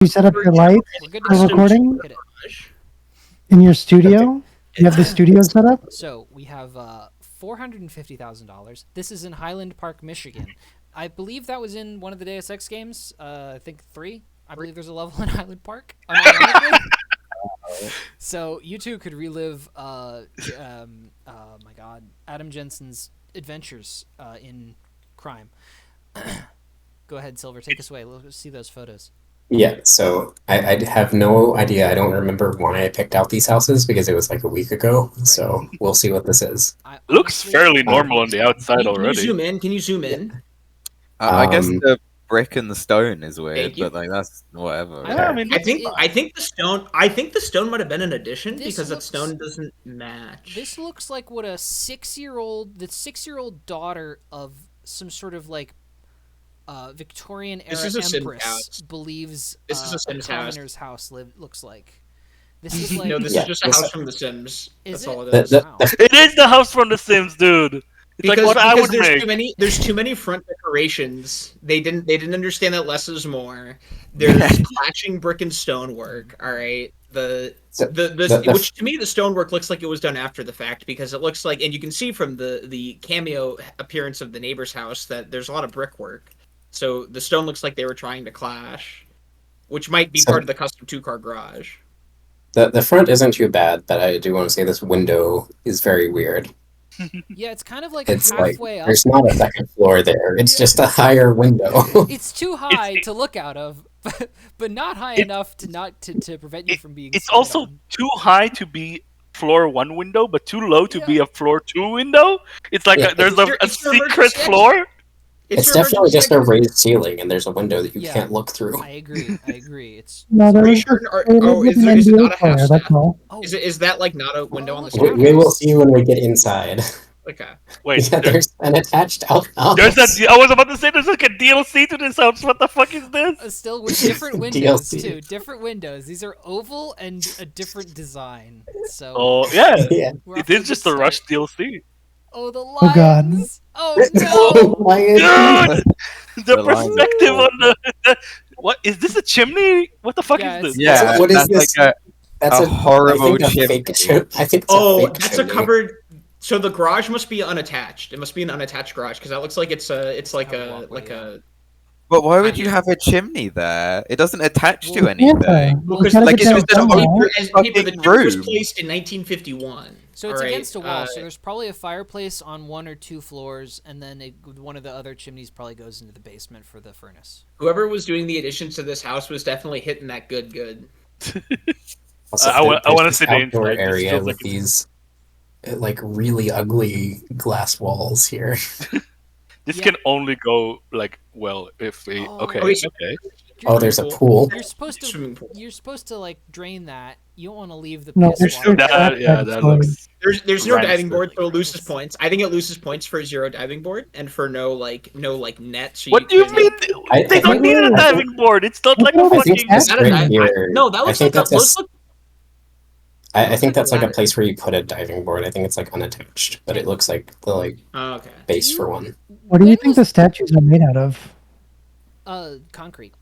You set up your lights We're good for to go. recording Hit it. in your studio? You have the studio set up? So we have $450,000. This is in Highland Park, Michigan. I believe that was in one of the Deus Ex games. I think 3. I believe there's a level in Highland Park. Unironically. So you two could relive, oh my God, Adam Jensen's adventures in crime. Go ahead, Silver. Take us away. Let's see those photos. Yeah, so I have no idea. I don't remember why I picked out these houses because it was like a week ago. So we'll see what this is. Looks fairly normal on the outside Can you already. zoom in? Can you zoom in? I guess the brick and the stone is weird, Thank you. but like that's whatever. I mean, I think the stone might have been an addition This because that looks- stone doesn't match. This looks like what the 6-year-old daughter of some sort of like Victorian era This is a Sims empress house. believes This is a Sims house. commoner's house looks like. This is like No, this Yeah, is just a this- house from The Sims. Is That's it? all it The- is. the- Wow. it is the house from The Sims, dude. It's like what I would there's make. there's too many front decorations. They didn't understand that less is more. There's clashing brick and stonework. All right, which to me the stonework looks like it was done after the fact because it looks like, and you can see from the cameo appearance of the neighbor's house that there's a lot of brickwork. So the stone looks like they were trying to clash, which might be part of the custom 2-car garage. The front isn't too bad, but I do want to say this window is very weird. Yeah, it's kind of like It's like halfway up. there's not a second floor there. It's just a higher window. It's too high to look out of, but not high enough to prevent you from being. It's spied also on. too high to be floor 1 window, but too low to Yeah. be a floor 2 window. It's like Yeah. there's It's a your secret emergency floor. It's your definitely just a emergency raised ceiling, and there's a window that you Yeah. can't look through. I agree. It's No, there Are you is sure- just, are- it oh, is is an there- is it NBA not a half player, that's staff? all. oh Is that like not a window on the look side? We will see when we get inside. Okay. Wait, Yeah, there's an attached outhouse. there's that. I was about to say there's like a DLC to this house. What the fuck is this? still with different windows DLC. too. Different windows. These are oval and a different design. So Oh yeah, Yeah. we're off it to a is good just a start. Rush DLC. Oh, the Oh, God. lions! Oh Oh, no! my Dude, the The lines. perspective on the what is this a chimney? What the fuck Yeah, is this? Yeah, What is that's this? like That's a horrible I think a fake chimney. I think it's a Oh, fake that's chimney. a covered. So the garage must be unattached. It must be an unattached garage because that looks like it's like Have a a walkway, like yeah. a. But why would you have a chimney there? It doesn't attach to Well, anything. Well, because gotta like, get it's that just an somehow. open the fucking chimney was room. placed in 1951. So it's All right, against a wall. So there's probably a fireplace on 1 or 2 floors, and then one of the other chimneys probably goes into the basement for the furnace. Whoever was doing the additions to this house was definitely hitting that good. Also, I wanna there's see this the outdoor inside. This area feels with like it's- these like really ugly glass walls here. This Yeah. can only go like well if we. Oh. Okay, Okay, so- okay. Oh, there's a pool. You're supposed Swimming to. pool. You're supposed to like drain that. You don't want to leave the No, piss there's water. no doubt. That looks. There's no Right. diving board, so it loses Gross. points. I think it loses points for 0 diving board and for no net. So What do you can- mean? I They don't think- need a diving board. It's not like a I think fucking. that's Is that a right dive- here. No, that I looks think like that's a. I looks think like that's a like a ladder. place where you put a diving board. I think it's like unattached, but it looks like the like Oh, okay. base you- for one. What do you When think was- the statues are made out of? Concrete.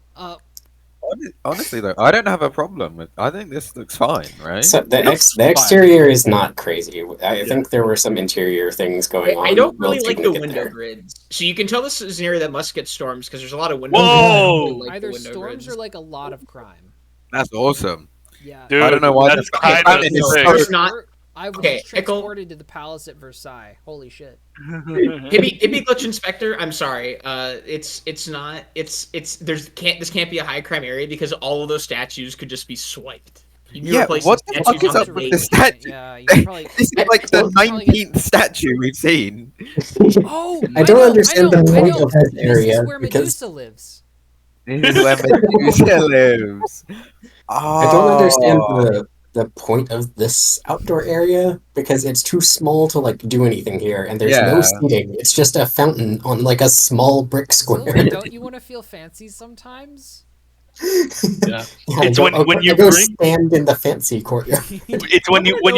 Honestly, though, I don't have a problem with. I think this looks fine, right? So the looks the exterior is not crazy. I think there were some interior things going on. I don't We'll really take like a the look at window there. grids. So you can tell this is an area that must get storms because there's a lot of windows. Whoa! I don't really like the Either window storms grids. or like a lot of crime. That's awesome. Yeah. Dude, I don't know why that's the kind planet of is sick. so- There's not. I was Okay, Pickle- transported to the palace at Versailles. Holy shit. Hippie Glitch Inspector, I'm sorry. It's not. It's this can't be a high crime area because all of those statues could just be swiped. You can Yeah, replace what the the statues fuck is on up the with face. the statue? Yeah, you could probably. This is like the Well, probably get- 19th statue we've seen. Oh, I don't understand the the point of that This area is where because Medusa lives. This is where Medusa lives. Oh. I don't understand the point of this outdoor area because it's too small to like do anything here, and there's no Yeah. seating. It's just a fountain on like a small brick square. Silver, don't you want to feel fancy sometimes? Yeah. Yeah, It's when you I go bring stand in the fancy courtyard. it's when you when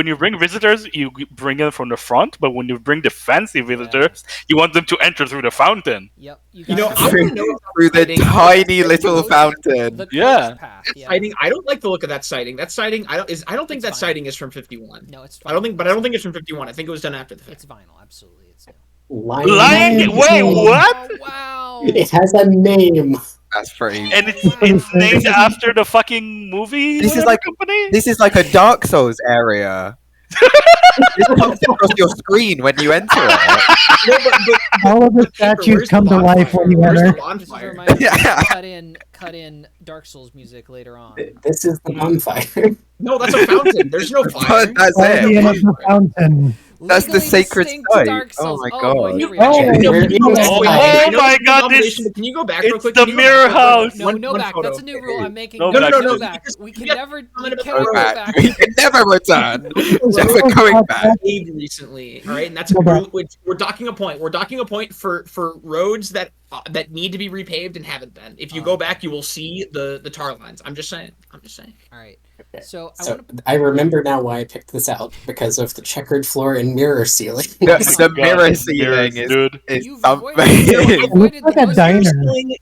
you bring visitors, you bring them from the front, but when you bring the fancy visitors, you want them to enter through the fountain. Yep. You You know, got I want to know if Through that the sighting- tiny little Coast- fountain. the Yeah. coast path. that Yeah. sighting. I don't like the look of that sighting. That sighting. I don't think It's that fine. sighting is from 51. No, it's. I don't think, but I don't think it's from 51. I think it was done after the fact. It's vinyl. Absolutely, it's new. Lion Gate. Wait, Oh, what? Oh wow. It has a name. That's pretty. And it's named after the fucking movie. This is whatever like- company. This is like a Dark Souls area. This comes across your screen when you enter it. No, but all of the Paper, statues where's come the to life bonfire? when you Where's the enter. This is a bonfire? reminder. Yeah. Cut in Dark Souls music later on. This is the bonfire. No, that's a fountain. There's no fire. But that's By the it. end of the fountain. That's the Legally sacred distinct site. Dark Oh Souls. my boy, God. here we Oh, are. Okay, No, we're can you go in back? this Wait, side. I Oh know my it's a God, combination, this- but can you go back it's real quick? the Can you go mirror back? house. No, One no back. photo. That's a new rule I'm making. No No, back. no, No, back. because We we can got never. We comment about cannot Go go back. back. We can never return. Never coming back. Paved recently, all right, and that's No, but- we're docking a point. We're docking a point for roads that need to be repaved and haven't been. If you go back, you will see the tar lines. I'm just saying. All right. Okay. So I So want to. I remember now why I picked this out because of the checkered floor and mirror ceiling. The, Oh the my mirror God, ceiling mirrors, is, dude. is You've something. It looks like a diner.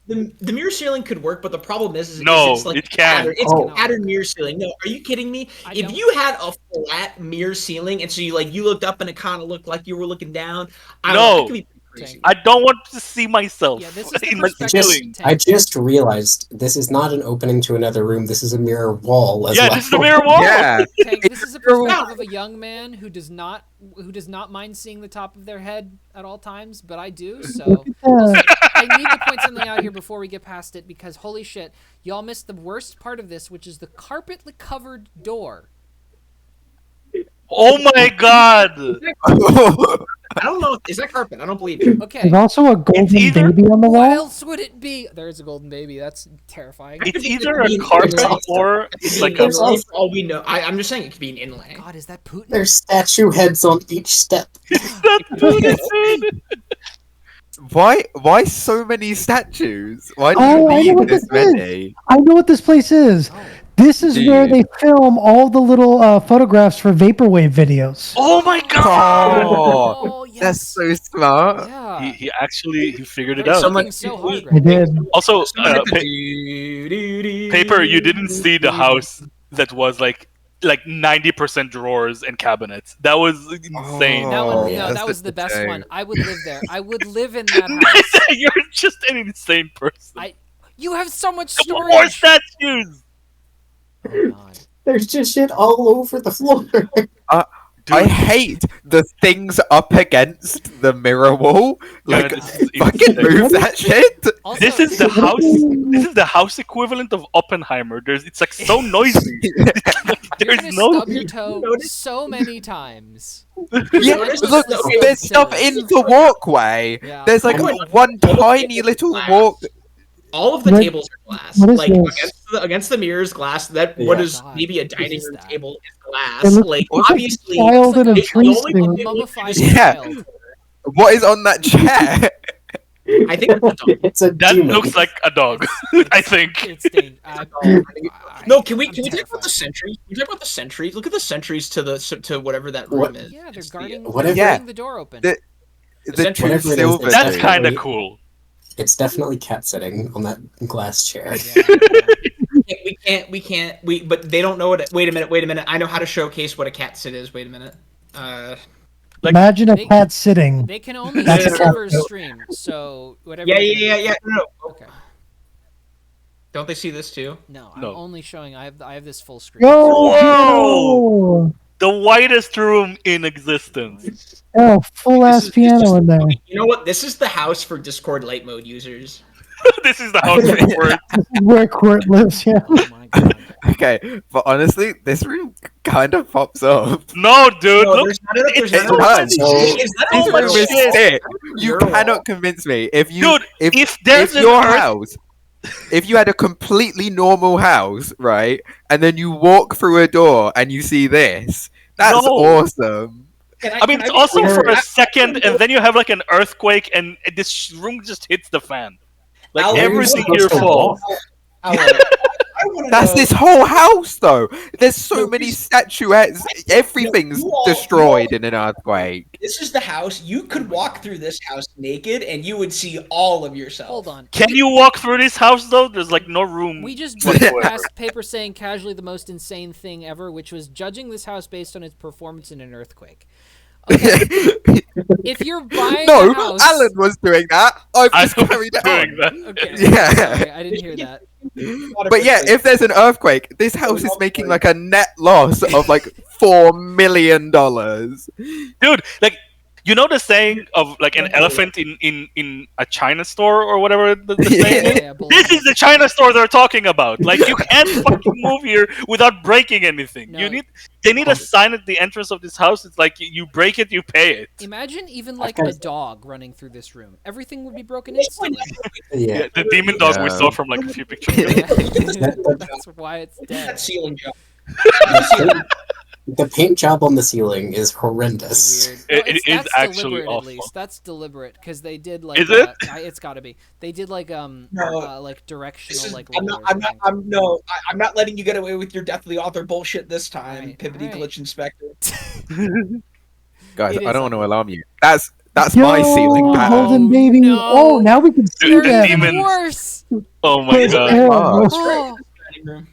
The mirror ceiling could work, but the problem is No, it's like it can't. It's Oh. a patterned mirror ceiling. No, are you kidding me? I If don't- you had a flat mirror ceiling and so you looked up and it kind of looked like you were looking down, I don't know, that could be pretty crazy. I don't want to see myself Yeah, this is the in the perspective. ceiling. I just realized this is not an opening to another room. This is a mirror wall as Yeah, well. this is the mirror wall. Yeah. Tank, this is a perspective of a young man who does not mind seeing the top of their head at all times, but I do. So I need to point something out here before we get past it because holy shit, y'all missed the worst part of this, which is the carpetly covered door. Oh my God. I don't know. Is that carpet? I don't believe you. Okay. There's also a golden either- baby on the What wall. else would it be? There's a golden baby. That's terrifying. It's either a carpet or like a. There's also all we know. I'm just saying it could be an inlay. God, is that Putin? There's statue heads on each step. Why so many statues? Why do Oh, I you know need what this this is. many? I know what this place is. Oh. This is Do where you? they film all the little photographs for vaporwave videos. Oh my God. Oh, yes. that's so smart. Yeah. He actually figured it They're out. working so hard I right now. did. Also, Paper, Paper, you didn't see the house that was like 90% drawers and cabinets. That was insane. That Oh, one, yeah. no, That's that was the best insane. one. I would live there. I would live in that house. You're just an insane person. You have so much More storage. statues. Oh, God. There's just shit all over the floor. I hate the things up against the mirror wall. Yeah, Like, this is fucking insane. move that shit. Also, This is the house. This is the house equivalent of Oppenheimer. It's like so noisy. you're There's gonna no. stub your toe so many times. Yeah, Notice look, the- there's stuff in the walkway. Yeah. There's like I'm- one tiny little walk. All of the What- tables are glass. what is Like this? against the mirrors, glass. That Yeah. what is God, maybe a what dining is room that? table is It glass. looks Like like obviously, child in a the tree only suit. one A that mummified Yeah. child. What is on that chair? I think it's a dog. It's a That demon. looks like a dog. I think. It's dangerous. No, can we I'm talk about the terrified. sentries? Can we talk about the sentries? Look at the sentries to whatever that room What- is. Yeah, they're It's guarding, whatever- Yeah. guarding the door open. The- The Essentially, two whatever it is, silver. there's That's Sorry. kind of cool. It's definitely cat sitting on that glass chair. Yeah. But they don't know what. Wait a minute. I know how to showcase what a cat sit is. Wait a minute. Like- Imagine a They- cat sitting. They can only That's see a servers cat. stream, so whatever. Yeah. you're gonna do- No. Okay. Don't they see this too? No, No. I'm only showing. I have this full screen. Yo, Whoa! The whitest room in existence. oh, full ass This is piano just- in there. You know what? This is the house for Discord light mode users. This is the house for work. This is where Court lives. Yeah. Oh my God. Okay, but honestly, this room kind of pops up. No, dude. No, Look. there's not enough. There's It not enough. does. Is that This all my room much is shit. sick. You You're wrong. cannot convince me. If you, Dude, if there's an your earth- house, if you had a completely normal house, right, and then you walk through a door and you see this, that's No. awesome. I mean, can it's also be for clear? a second, and then you have like an earthquake, and this room just hits the fan. Like Alan, everything what- here what's the falls. Alan, I want to That's know. this whole house, though. There's so No, many this- statuettes. Everything's you all- destroyed in an earthquake. This is the house. You could walk through this house naked, and you would see all of yourself. Hold on. Can you walk through this house though? There's like no room. We just whatsoever. passed paper saying casually the most insane thing ever, which was judging this house based on its performance in an earthquake. Okay, if you're buying a No, house, Alan was doing that. I've I just was carried it doing on. that. Okay, Yeah. sorry, I didn't hear that. But yeah, if there's an earthquake, this house is making like a net loss of like $4 million. Dude, like you know the saying of like an elephant in a China store or whatever the saying is? Yeah, This is the China store they're talking about. Like you can't fucking move here without breaking anything. No. They need a sign at the entrance of this house. It's like you break it, you pay it. Imagine even I like kinda- a dog running through this room. Everything would be broken This point, instantly. Yeah. The demon dog we Yeah. saw from like a few pictures ago. That's why it's dead. that ceiling job. The paint job on the ceiling is It's horrendous. weird. It's That's actually deliberate, awful. At least that's deliberate because they did like. Is it? It's got to be. They did like like directional This is, like. I'm not. I'm not letting you get away with your Deathly Author bullshit this time, Right, Pivoty right. Glitch Inspector. Guys, It I is don't want to like- alarm you. That's my ceiling Yo, pattern. golden baby. no. Oh, now we can see Dude, them. demon- Even worse. Oh my It's god. terrible. Oh, Dining room.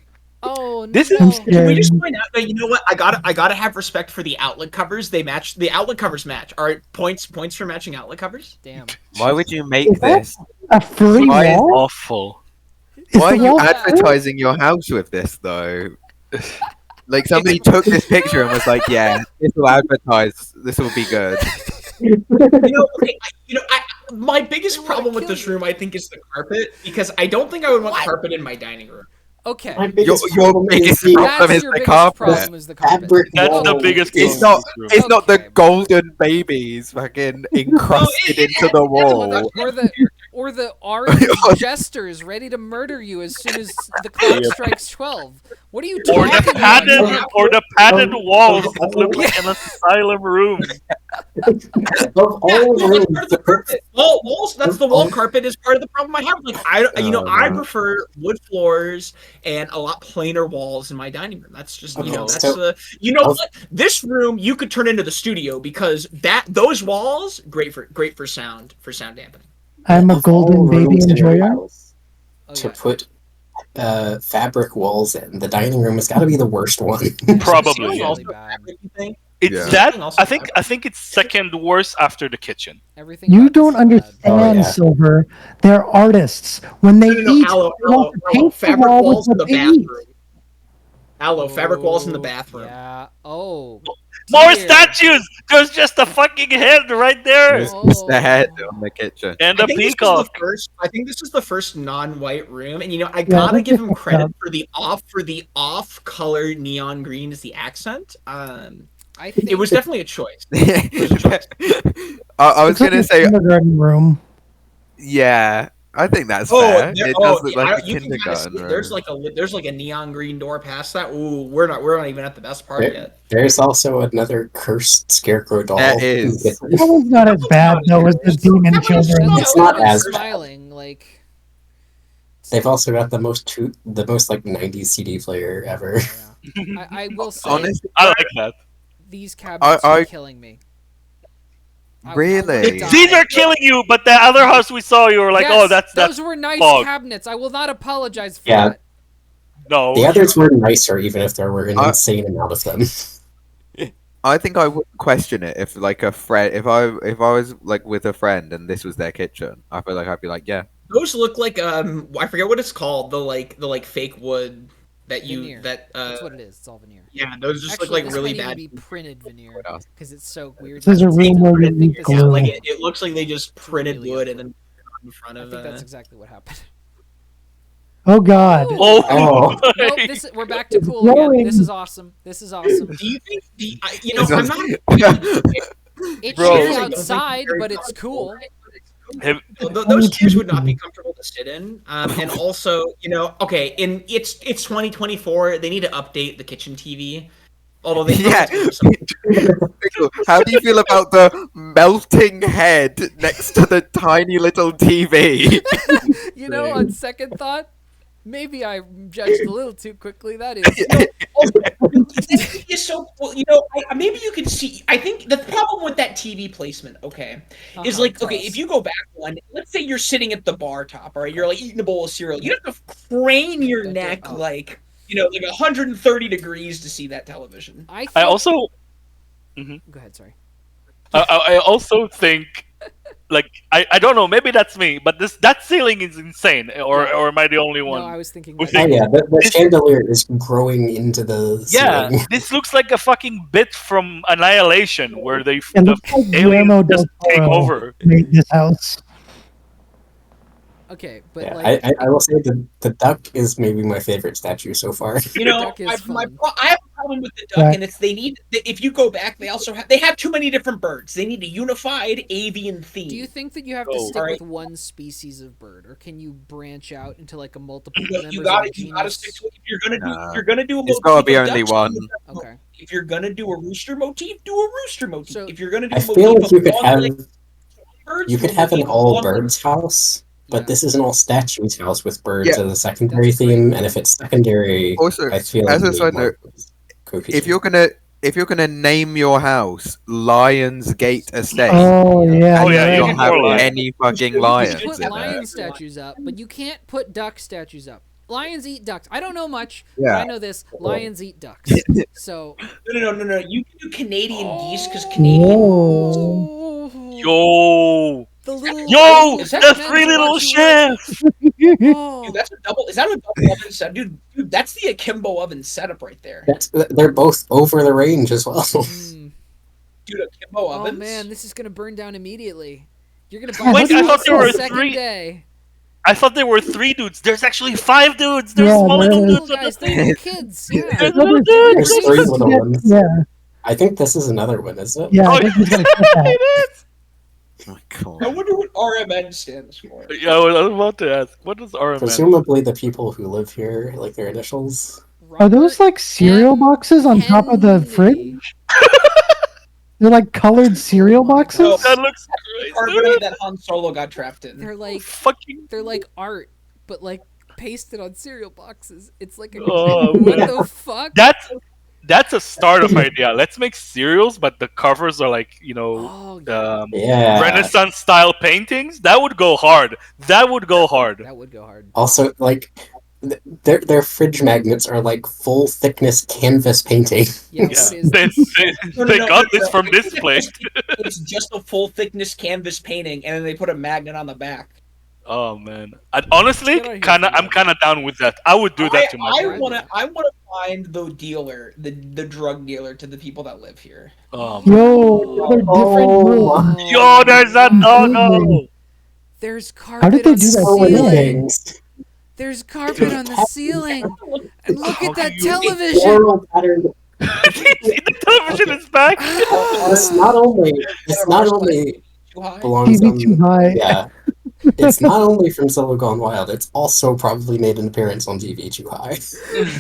oh no. This is- I'm Can we scared. just point out that you know what? I gotta have respect for the outlet covers. They match. The outlet covers match. All right, points for matching outlet covers. Damn. Why would you make Is that- this? A free Why is- wall? Awful. Is Why are the you wall advertising your house with this, though? Like, somebody took this picture and was like, yeah, this will advertise, this will be good. My biggest I wanna problem with kill this you. room, I think, is the carpet because I don't think I would want carpet in my dining room. Okay. My Your, biggest your problem biggest is the problem That's is your the biggest carpet. problem is the carpet. fabric That's the wall. biggest It's problem not. in this room. It's not the Okay. golden babies fucking encrusted into the wall. Or the orange jesters ready to murder you as soon as the clock strikes 12. What are you Or talking the about? padded, or the padded walls that look like an asylum room. Of all rooms, That's the carpet. Walls. That's the wall carpet is part of the problem I have. Like I prefer wood floors and a lot plainer walls in my dining room. That's just Okay, that's so- what this room you could turn into the studio because those walls great for sound dampening. I'm a of all golden baby rooms in your enjoyer. house Oh, to yeah. put fabric walls in, the dining room has got to be the worst one. Probably. Really Also, bad. everything. It's Yeah. that. Also I think it's second worst after the kitchen. Everything You about this don't is bad. understand, yeah. Silver. They're artists. When they No, eat, aloe, they want to paint the fabric wall walls with in the what they eat. bathroom. Aloe, fabric walls in the Oh, bathroom. Yeah. Oh. More dear. statues. There's just a fucking head right there, It's just the head on the kitchen. and I a think this is peacock. the first. I think this is the first non-white room, and I Yeah, gotta that's give him different credit stuff. for the off-color neon green as the accent. I think It was definitely a choice. I was It's like gonna a say, kindergarten room. yeah, I think that's fair. It does look like a you can kinda kindergarten see, room. there's like a neon green door past that. Ooh, we're not even at the best part There- yet. There's also another cursed scarecrow doll. That is. That one's not as bad though as the demon That one's children. not- It's not as bad. smiling like. They've also got the most like 90s CD player ever. Yeah. I will say Honestly, I like that. these cabinets I- are killing me. I Really? will die. These are killing you, but the other house we saw, you were like, Yes, oh, that's those were nice fog. cabinets. I will not apologize for Yeah. that. no. The others were nicer, even if there were an I- insane amount of them. I think I would question it if like a friend, if I was like with a friend and this was their kitchen. I feel like I'd be like, yeah, Those look like I forget what it's called. The fake wood that Veneer. that That's what it is. It's all veneer. yeah, those just Actually, look like this really might even bad. be printed veneer What else? because it's so weird. This is a room where you I think need this Yeah, is- glue. like it looks like they just printed really wood ugly. and then put it in front I of. think that's exactly what happened. Oh God. Oh, Oh. Nope, we're back to cool again. Glowing. This is awesome. This is awesome. Do you think It's I'm not- not. It's Bro. shitty outside, but it's cool. Those chairs would not be comfortable to sit in, and also, okay, it's 2024. They need to update the kitchen TV. Although they Yeah. probably do something. Pickle, how do you feel about the melting head next to the tiny little TV? You know, on second thought, maybe I judged a little too quickly. That is. That is so well, maybe you could see. I think the problem with that TV placement, okay, is Uh-huh, like, tell okay, us. if you go back one, let's say you're sitting at the bar top, all right, you're like eating a bowl of cereal, you have to crane your neck Oh. like 130 degrees to see that television. I I think... also, Go ahead, sorry. I also think, like, I don't know, maybe that's me, but that ceiling is insane, or am I the only one? No, I was thinking who that. Oh think- yeah, the chandelier is growing into the Yeah, ceiling. this looks like a fucking bit from Annihilation, where It the looks like aliens Guillermo del just take Toro over. made this house. Okay, but Yeah, like... I will say the duck is maybe my favorite statue so far. duck is I fun. have a problem with the duck, Right. and it's if you go back, they have too many different birds. They need a unified avian theme. Do you think that you have to Oh. stick Alright. with one species of bird, or can you branch out into like a multiple members You of gotta a you gotta genus? stick to it. If you're gonna do Nah. if you're gonna do a It's gotta motif be of only ducks, one. Okay. If you're gonna do a rooster motif, do a rooster motif. So- if you're gonna do I a feel motif like you of could have long-legged birds, you could do a have an motif of all long-legged- birds house, but Yeah. this is an all statues house with birds Yeah. as a secondary That's a great theme. And point. if it's secondary, Also, I feel like as you a need side more note, cohesion. if you're gonna name your house Lions Gate Estate, Oh yeah. Oh, yeah, you're you don't right. need have more lions. any fucking You lions put in it. lion statues up, but you can't put duck statues up. Lions eat ducks. I don't know much, but Yeah. I know this. Lions eat ducks. So... No. You can do Canadian geese because Canadian. Whoa. Yo, The little... yo, Is that the men three to little watch you work. chefs. Oh. Dude, that's a double. Is that a double oven set, dude? That's the akimbo oven setup right there, They're both over the range as well. Mm. dude. Akimbo Oh ovens. man, this is gonna burn down immediately. You're gonna Yeah, buy Wait, this I house thought there on were the second three- day. I thought there were 3 dudes. There's actually 5 dudes. There's Yeah, small there little is. Little dudes. on guys, the they're thing. little kids. Yeah. There's little dudes. There's 3 little ones. Yeah, I think this is another one, is it? yeah. Oh, I think he's gonna cut that. it is. Oh my God. I wonder what RMN stands for. Yeah, I was about to ask. What does RMN? Presumably the people who live here, like their initials. Are those like cereal M. boxes on top of the Kennedy. fridge? They're like colored cereal boxes. No. That looks Carbonate great. that Han Solo got trapped in. They're like Fucking. art, but like pasted on cereal boxes. It's like a Oh, what man. the fuck? That's a startup idea. Let's make cereals, but the covers are like Oh yeah, Yeah. Renaissance style paintings. That would go hard. That would go hard. that would go hard. Also, like, their fridge magnets are like full thickness canvas painting. Yeah, Yeah. what is They, this? they got this from this place. It's just a full thickness canvas painting, and then they put a magnet on the back. Oh man, honestly, Get out of here, I'm dude. kind of down with that. I would do that to my I friend. wanna find the dealer, the drug dealer to the people that live here. Oh, man. Yo, they're different Oh. rules. Yo, there's that doggo. There's carpet How did they on do the that? So many ceiling. things. There's carpet on the ceiling. And look How at that do you- television. Floral pattern. The television is back. It's not only Too high? belongs TV too on. high. Yeah. It's not only from Solo Gone Wild, it's also probably made an appearance on TV Too High.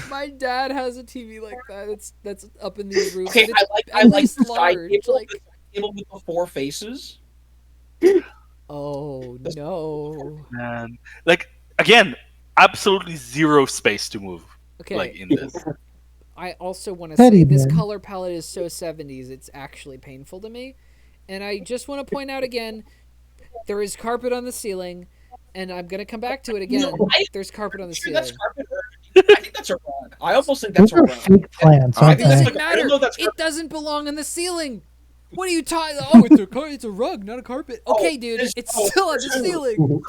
My dad has a TV like that. That's up in these rooms. Okay, and it's I at like least the side large. table, Like, the side table with the 4 faces. oh no. Man, like again, absolutely zero space to move. Okay. Like in this. I also want to Teddy say this bear. color palette is so 70s, it's actually painful to me. And I just want to point out again, there is carpet on the ceiling, and I'm going to come back to it again. No, There's carpet on the Sure, ceiling. that's carpet. I think that's a rug. I almost think that's Those a are rug. fake plants, I aren't It think they? doesn't I don't matter. know if that's It doesn't belong on the ceiling. What are you talking? Oh, it's a rug, not a carpet. Okay, dude, it's still on the ceiling.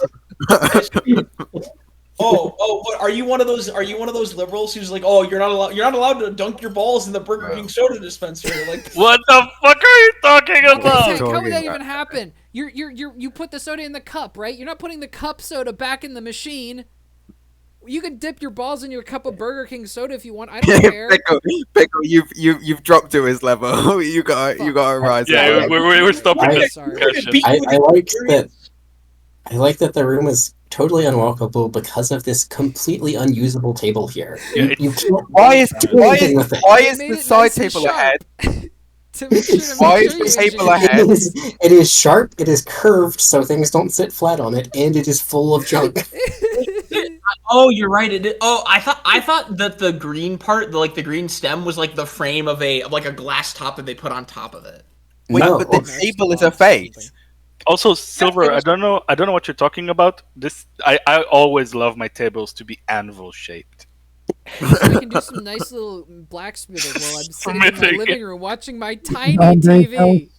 What, are you one of those? Are you one of those liberals who's like, oh, you're not allowed to dunk your balls in the Burger King soda dispenser? Like, What the fuck are you talking What the about? heck? How would Talking that about- even happen? You put the soda in the cup, right? You're not putting the cup soda back in the machine. You can dip your balls in your cup of Burger King soda if you want. I don't care. Pickle, you've dropped to his level. you gotta rise. Yeah, up. we're stopping I- this Sorry. discussion. beat you with I like that. experience. I like that the room is totally unwalkable because of this completely unusable table here. Yeah, You can't Why is do anything with it. why They is made the it side nice and table sharp. ahead? To make sure Why you is the table engineer- ahead? It is sharp, it is curved so things don't sit flat on it, and it is full of junk. Oh, you're right. Oh, I thought that the green part, the green stem, was like the frame of a glass top that they put on top of it. Wait, No. but the Nice table is box a or face. something. Also, Silver, it was- I don't know what you're talking about. I always love my tables to be anvil shaped. So I can do some nice little blacksmithing while I'm sitting in my Smithing. living room watching my tiny Andre TV.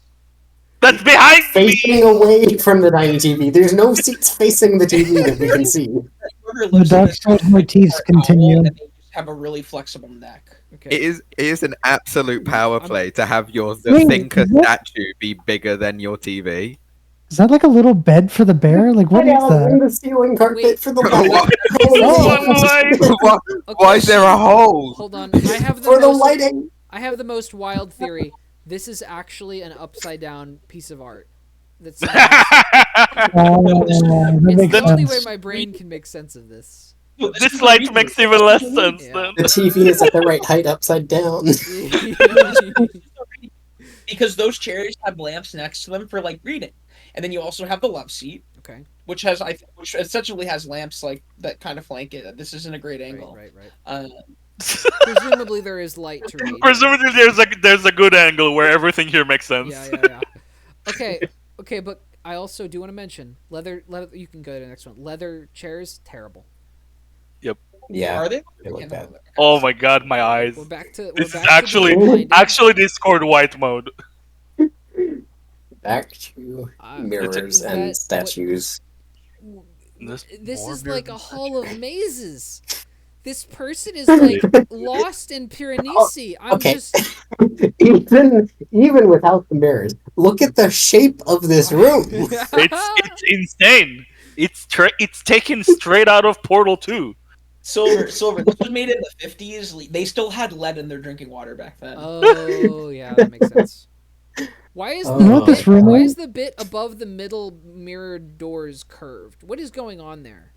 That's behind Facing me. away from the tiny TV. There's no seats facing the TV that we can see. Whoever The lives in dark this side house motifs are owl, continue. and they just have a really flexible neck. Okay. It is an absolute power play to have the Wait, thinker what? statue be bigger than your TV. Is that like a little bed for the bear? Like, what Cut is out that? in the ceiling carpet Wait. for the light. why, why is there a hole? Hold on. I have the For the most, lighting. I have the most wild theory. This is actually an upside down piece of art. That's That it's makes the only way sense. my brain can make sense of this. This light makes even less sense Yeah. then. The TV is at the right height upside down. Because those chairs have lamps next to them for reading, and then you also have the love seat, Okay. which essentially has lamps that kind of flank it. This isn't a great angle. Right. Uh, Presumably there is light to read. Presumably, there's a good angle where everything here makes sense. Yeah. Okay, but I also do want to mention leather. You can go to the next one. Leather chairs, terrible. Yeah. Are they? They look bad. Oh my god, my eyes. We're back to. This we're is back to being blinded. actually Discord white mode. Back to mirrors is and that statues. This More is like a mirrors. hall of mazes. This person is like lost in Piranesi. I'm Okay. just. Even without the mirrors, look at the shape of this room. It's insane. It's taken straight out of Portal 2. Silver. This was made in the 50s. They still had lead in their drinking water back then. Oh yeah, that makes sense. Why is You the know what bit, this room why is? is the bit above the middle mirrored doors curved? What is going on there?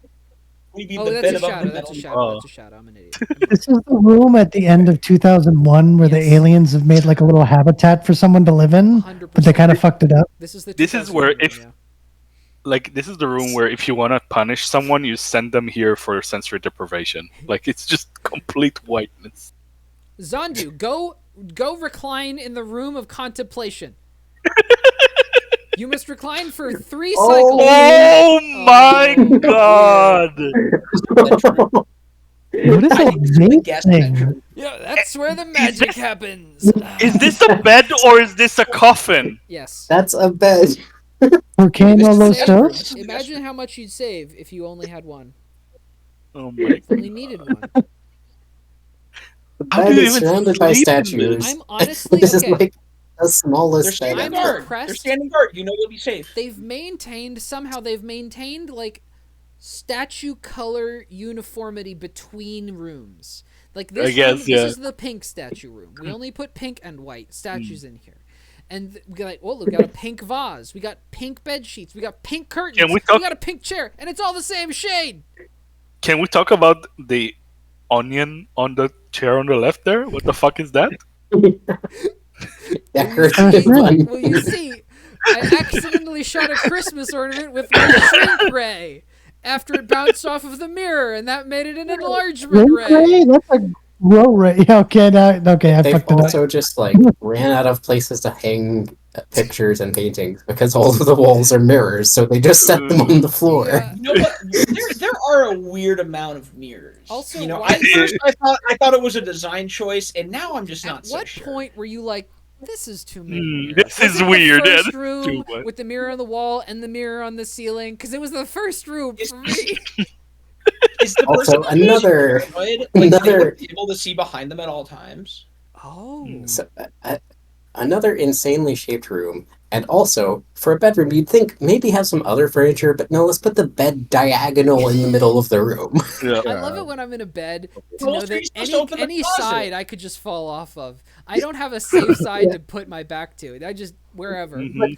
We need Oh, the that's bit a above shadow. the That's a middle. shadow. Oh. That's a shadow. I'm an idiot. This is the room at the end of 2001 where the Yes. aliens have made like a little habitat for someone to live in, 100%. but they kind of fucked it up. This is the. This is where 2001 one, this is the room where if you want to punish someone, you send them here for sensory deprivation. Like it's just complete whiteness. yeah. Zondu, go recline in the room of contemplation. You must recline for 3 Oh. cycles. Oh my Oh, god! What is I that think this is the guest vape thing? bedroom. Yeah, that's where the magic happens. Is this a bed or is this a coffin? Yes. That's a bed. Volcano This is Los the Dos? guest room. Imagine how much you'd save if you only had one. Oh my If only needed one. The How bed do you is even surrounded by sleep in statues. I'm honestly This is okay. like the smallest They're bed standing I'm ever. guard. impressed. They're standing guard. You know you'll be safe. They've maintained like statue color uniformity between rooms. Like this I guess, room, yeah. this is the pink statue room. We only put pink and white statues in here. And we got we got a pink vase, we got pink bed sheets, we got pink curtains, Can we we talk- got a pink chair, and it's all the same shade. Can we talk about the onion on the chair on the left there? What the fuck is that? Decorative Well, onion. Well, you see, I accidentally shot a Christmas ornament with my shrink ray after it bounced off of the mirror, and that made it an enlargement ray. Ray? That's a grow ray. Okay, okay, I They've fucked it up. also just ran out of places to hang pictures and paintings because all of the walls are mirrors, so they just set them on the floor. Yeah. You know what? There are a weird amount of mirrors. Also, you know, why- at first I thought it was a design choice, and now I'm just not At so what sure. point were you like, this is too many Hmm, mirrors? this Was is it the weird, yeah, first this is room too much. with the mirror on the wall and the mirror on the ceiling, because it was the first room for me. Is the Also, person another- paranoid? another- They able to see behind them at all times. Oh, So, another insanely shaped room, and also for a bedroom, you'd think maybe have some other furniture, but no, let's put the bed diagonal in the middle of the room. Yeah. I love it when I'm in a bed to Well, know so that you're supposed to open the any closet. side I could just fall off of. I don't have a safe side to put my back to. I just wherever. Mhm.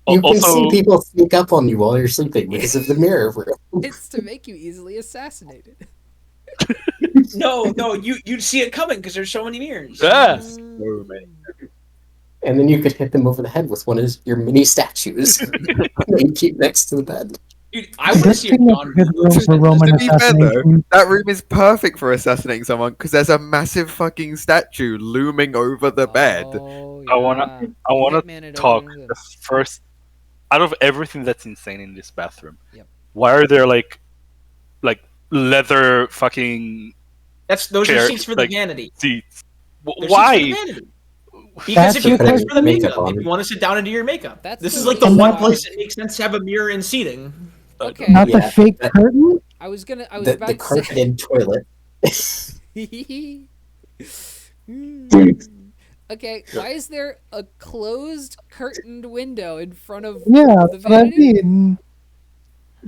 You can see Also, people sneak up on you while you're sleeping because of the mirror room. It's to make you easily assassinated. No, you'd see it coming because there's so many mirrors. yes. And then you could hit them over the head with one of your mini statues that you keep next to the bed. Dude, I want to This see a could make a John good room Woo. for Roman To be fair, though, assassination. that room is perfect for assassinating someone because there's a massive fucking statue looming over the bed. Oh, I wanna Hitman it talk over the first out of everything that's insane in this bathroom. Yep. Why are there like leather fucking Those are chair, seats for the like, vanity. seats? They're Why? seats for the vanity. Because if That's you because- that's for the Makeup makeup, on. if you want to sit down and do your makeup, That's this the is like the reason one why- place it makes sense to have a mirror in seating. Okay. Not Yeah, the fake that- curtain? I was about The to say. carpeted toilet. Okay, why is there a closed curtained window in front of Yeah, the that's what I vanity? mean.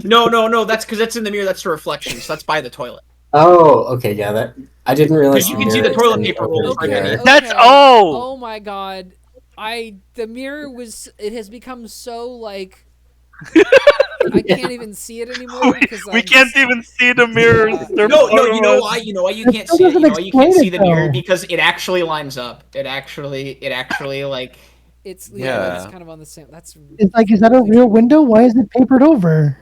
No, that's because that's in the mirror. That's the reflection. So that's by the toilet. Oh, okay, yeah, that I didn't realize. Because you can see the mirror toilet extended paper over rolls the right mirror. there. That's all! Oh my god. The mirror it has become so like I can't even see it anymore because We can't even see the mirrors. Yeah. They're No, part you of know us. why? You know why you That can't still see it? You doesn't know why you can't explain see it, the mirror? though. Because it actually lines up. It actually like. it's Yeah. it's kind of on the same. That's It's like, is that a real window? Why is it papered over?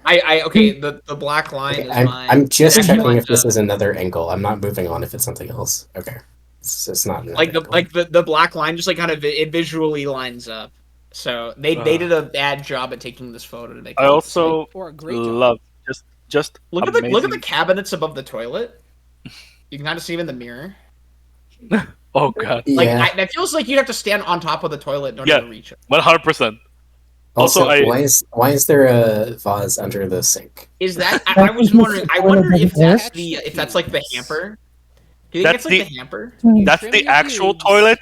Okay. The black line Okay, is I'm, mine. I'm just It actually checking lines if this up. is another angle. I'm not moving on if it's something else. Okay, it's not another angle. The black line just like kind of it visually lines up. So they did a bad job at taking this photo to make. I it look also or a great job. love just look at amazing. the cabinets above the toilet. You can kind of see them in the mirror. Oh god, Like Yeah. that feels like you'd have to stand on top of the toilet in order Yeah. to reach it. 100%. Also, I- why is there a vase under the sink? Is that? I was wondering. I wonder if that's like the hamper. Do you think That's it's like the- the hamper? That's Trim the your actual pubes. toilet.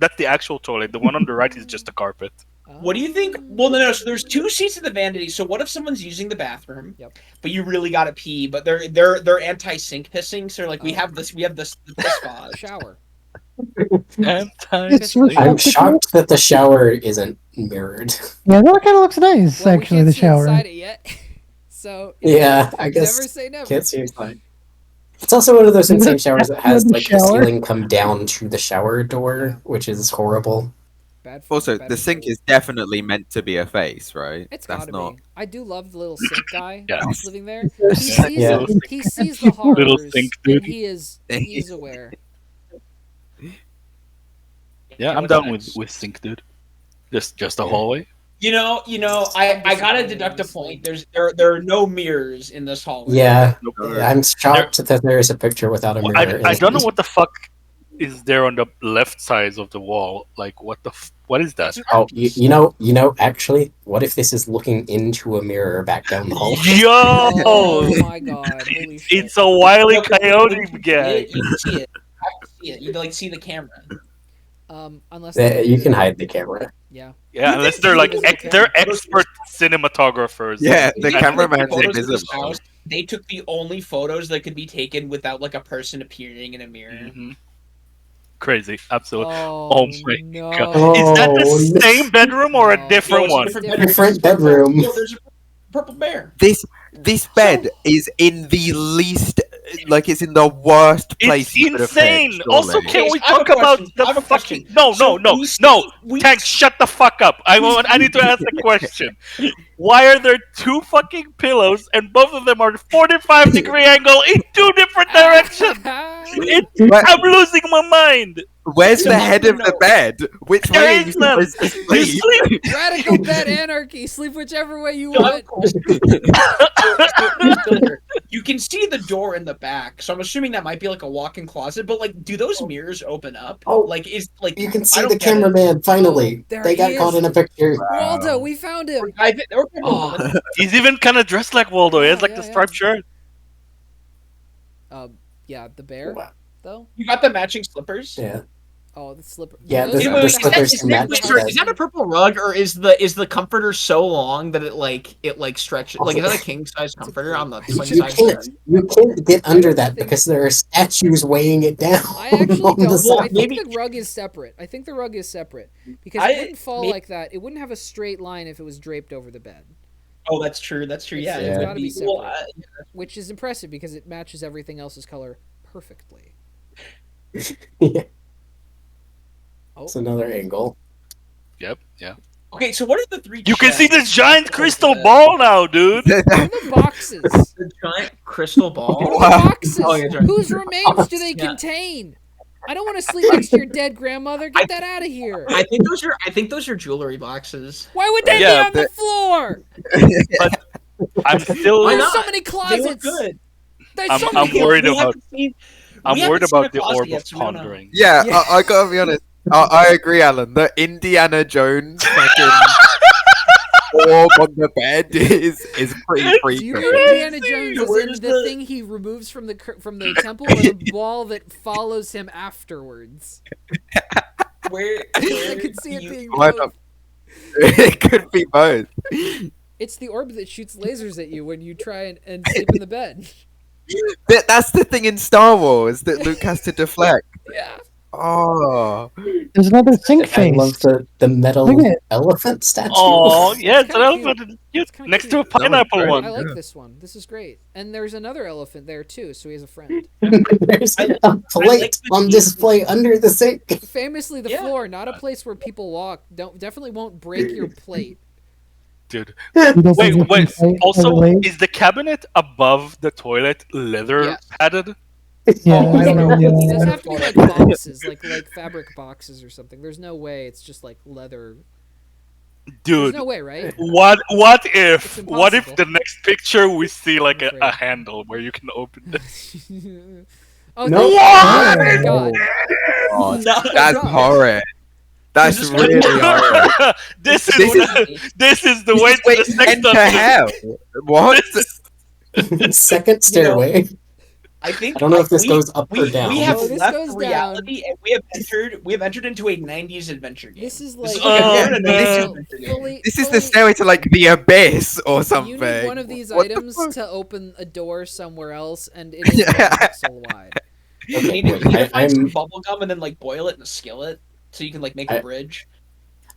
That's the actual toilet. The one on the right is just a carpet. What do you think? Well, no. So there's two seats at the vanity. So what if someone's using the bathroom, Yep. but you really gotta pee, but they're anti-sink pissing. So like we have this the piss vase. Shower. It's I'm shocked that the shower isn't mirrored. Yeah, that kind of looks nice, Well, actually, we the can't see shower. inside it yet. So Yeah, I guess never say never. can't see inside. It's also one of those insane showers that has The like the shower? ceiling come down to the shower door, which is horrible. Bad for, Also, bad the for sink the- is definitely meant to be a face, right? It's That's gotta not. be. I do love the little sink guy Yeah. that's living there. He Yeah. sees Yeah. he sees the horrors, Little sink and dude. he is aware. Yeah, I'm what's down next? with Sink Dude. Just a hallway. You know, I gotta deduct a point. There are no mirrors in this hallway. Yeah, Nope. I'm shocked that there is a picture without a Well, mirror. I don't know what the fuck is there on the left side of the wall. Like what is that? Oh, you know. Actually, what if this is looking into a mirror back down the hall? Yo, Oh my god! Holy shit! it's a wily No, but coyote you can see guy. it, you can see it. I can see it. You can like see the camera. Unless You can hide the camera. Yeah. Yeah, You unless think they're like people look they're at photos- expert cinematographers. Yeah, If the you look at cameraman's photos of this invisible. house, they took the only photos that could be taken without like a person appearing in a mirror. Mhm. Crazy, absolutely. Oh, my no! God. Is that Oh, the no. same bedroom or a No. different No, one? it's a Different bedroom. No, there's a purple bear. This bed is in the least, like it's in the worst place. It's you could have insane. picked, Also, surely. can we I have a talk about question. I the have a fucking? question. No, So no, we no. see- we- Tank, shut the fuck up. I need to ask a question. Why are there two fucking pillows and both of them are 45-degree angle in two different directions? I'm losing my mind. Where's So the you head of the know- bed? Which There way are you is none. supposed to You sleep? sleep. Radical bed anarchy. Sleep whichever way you So I have want. a question. You can see the door in the back, so I'm assuming that might be like a walk-in closet. But like, do those mirrors open up? Oh, Like, is like You can I see don't the get it. cameraman finally. Oh, there They got he caught is. in a picture. Waldo, we found him. Oh, He's even kind of dressed like Waldo. He has Yeah, like yeah, the yeah. striped shirt. Yeah, the bear Wow. though. you got the matching slippers. Yeah. Oh, the slipper. Yeah, Those the are Is slippers the to match wait, that. sorry, is that a purple rug, or is the comforter so long that it stretches? Like, is that a king size comforter on the twin You size can't, bed? you can't get under don't that think- because there are statues weighing it down. I actually on the don't. side. I think maybe- the rug is separate. I think the rug is separate because I- it wouldn't fall may- like that. It wouldn't have a straight line if it was draped over the bed, Oh, that's true. That's true. Yeah, It's it would gotta be well, separate. Which is impressive because it matches everything else's color perfectly. Yeah, Oh, it's another angle. Yep. Yeah. okay, so what are the three? You can see chests? this giant crystal ball now, dude. what are the boxes? The giant crystal ball. What are the boxes? Oh, yeah, sorry. Whose remains do they Yeah. contain? I don't want to sleep next to your dead grandmother. Get that out of here. I think those are jewelry boxes. Why would they Yeah, be on the floor? I'm still. Why There's not? so many They look closets. good. There's so many I'm worried We about. haven't seen- I'm we haven't worried seen about a the closet orb yet, of so we don't know. pondering. Yeah, Yeah. I gotta be honest. I agree, Alan. The Indiana Jones fucking orb on the bed is pretty Do creepy. you mean Indiana Jones is Where's in the the- thing he removes from the temple, or the wall that follows him afterwards? Where I could see it you- being Why both. not? It could be both. It's the orb that shoots lasers at you when you try and sleep in the bed. That's the thing in Star Wars that Luke has to deflect. Yeah. Oh, There's another sink I love face. the metal Look at it. elephant statue. Oh, yeah, it's an kinda cute. elephant. It's kinda next to a cute. pineapple great. one. I like Yeah. this one. This is great. And there's another elephant there too, so he has a friend. There's I- a plate like the on cheese. display under the sink. Famously, the Yeah. floor, not a place where people walk. Definitely won't break your plate. Dude. You don't Wait, think you wait. can play Also, overlaid? is the cabinet above the toilet leather Yes. padded? Yeah, Oh, I don't know. It Yeah. does have to be like boxes, like fabric boxes or something. There's no way it's just like leather. There's Dude, no way, right? what It's what if impossible. the next picture we see like I'm a afraid. handle where you can open it? Oh, No. thank you. Oh my god. God. No, That's God. horrid. That's This is really horrid. this This is the way to the Wait, sex enter dungeon. hell. What? Second stairway. I think I don't know if this we- goes up or we, down. We have Oh, this left goes down. reality, and we have entered into a '90s adventure game. This is This like is like Oh, a man. adventure game. fully, This is the fully- stairway to like the abyss or something. You need one of these What the items fuck? to open a door somewhere else, and it is Yeah. 1 pixel wide. You Okay, need to, wait, you need to find some I'm bubble gum and then like boil it in a skillet so you can like make a bridge.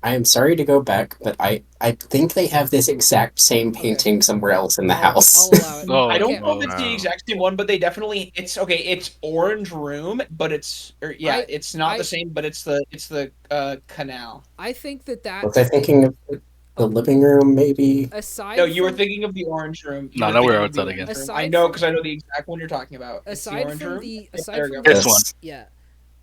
I am sorry to go back, but I think they have this exact same painting somewhere else in the house. I'll allow it. Oh, I don't can't- know if it's the no. exact same one, but they definitely it's orange room, but it's it's not I- the same, but it's the canal. I think that Was I thinking of the living room, maybe? aside No, you were from- thinking of the orange room. You No, were no, we're thinking of the outside orange again. room. Aside I know from- because I know the exact one you're talking about. It's the Aside orange from room. the Yep, aside there we from go. This one. yeah,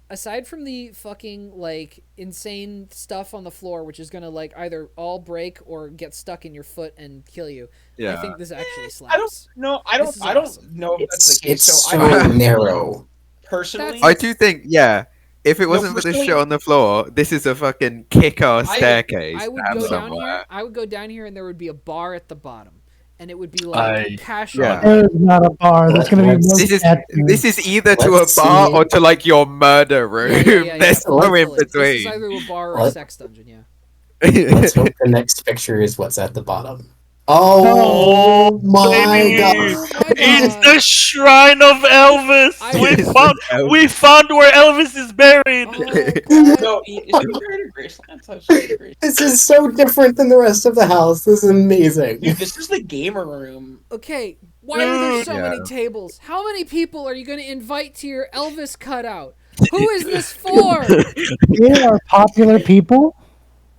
aside from the fucking like insane stuff on the floor, which is gonna like either all break or get stuck in your foot and kill you. I think this actually slaps. I don't know. I This is don't awesome. know if that's It's the case. it's So so I narrow. personally, I do think, yeah. If it wasn't for the personally- shit on the floor, this is a fucking kick-ass I- staircase. I would to have go down somewhere. here. I would go down here, and there would be a bar at the bottom, and it would be like I- cash. Yeah. on. There's not a bar. There's gonna be Let's- no This is statues. this is either to a Let's bar see. or to like your murder room. There's no fully. in This is between. either a bar or a What? sex dungeon. Yeah. Let's hope the next picture is what's at the bottom. Oh my baby. god! Oh my It's God. the shrine of Elvis. I- We found where Elvis is buried. Oh, God. no, is he buried in Graceland? I thought he was buried in Graceland. This is so different than the rest of the house. This is amazing. Dude, this is the gamer room. Okay, why are there so Yeah. many tables? How many people are you going to invite to your Elvis cutout? Who is this for? They are popular people.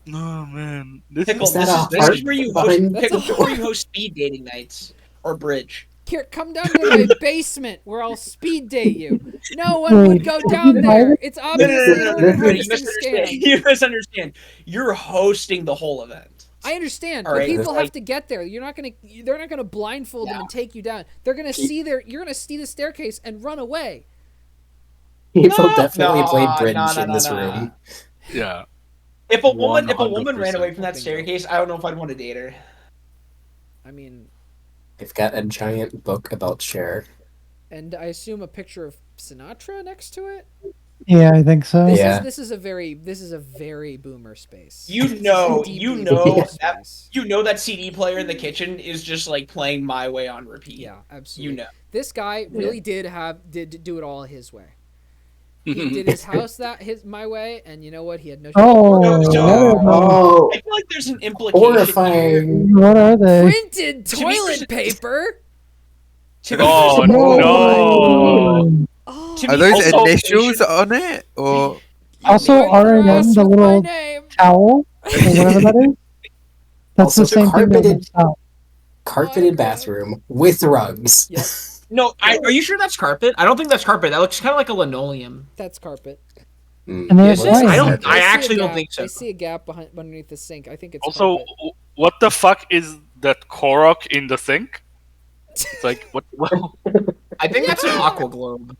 Oh man, this Pickle, Is that this a is where you heart host behind- Pickle, this is where you host speed dating nights or bridge. Here, come down to my basement where I'll speed date you. No one would go down there. It's obviously an organ You harvesting misunderstand. scam. You misunderstand. You're hosting the whole event. I understand, All but right, people like- have to get there. They're not gonna blindfold them Yeah. and take you down. They're gonna see you're gonna see the staircase and run away. People No. definitely No, played bridge no, no, in no, this no. room. yeah. If a woman ran 100%. away from that staircase, I don't know if I'd want to date her. I mean, They've got a giant book about Cher. and I assume a picture of Sinatra next to it. Yeah, I think so. Yeah. This is a very boomer space. You This is a know, deeply you boomer know space. that CD player in the kitchen is just like playing My Way on repeat. Yeah, absolutely. You know. This guy really did do it all his way. He did his house my way, and you know what? He had no. Oh, So- what are those? Oh, I feel like there's an implication here. horrifying. What are they? Printed toilet paper. Oh no! Oh, To Are me, those Also- initials on it, or Also, might R&M, harass the with my little name. towel, or whatever that is. That's Also, the same thing carpeted- as top. Carpeted bathroom with rugs. Yep, No, are you sure that's carpet? I don't think that's carpet. That looks kind of like a linoleum. that's carpet. Mm, And it there's looks lights. I like don't. I see a actually don't gap. think so. I see a gap underneath the sink. I think it's Also, carpet. what the fuck is that Korok in the sink? It's like what? I think that's an aqua globe.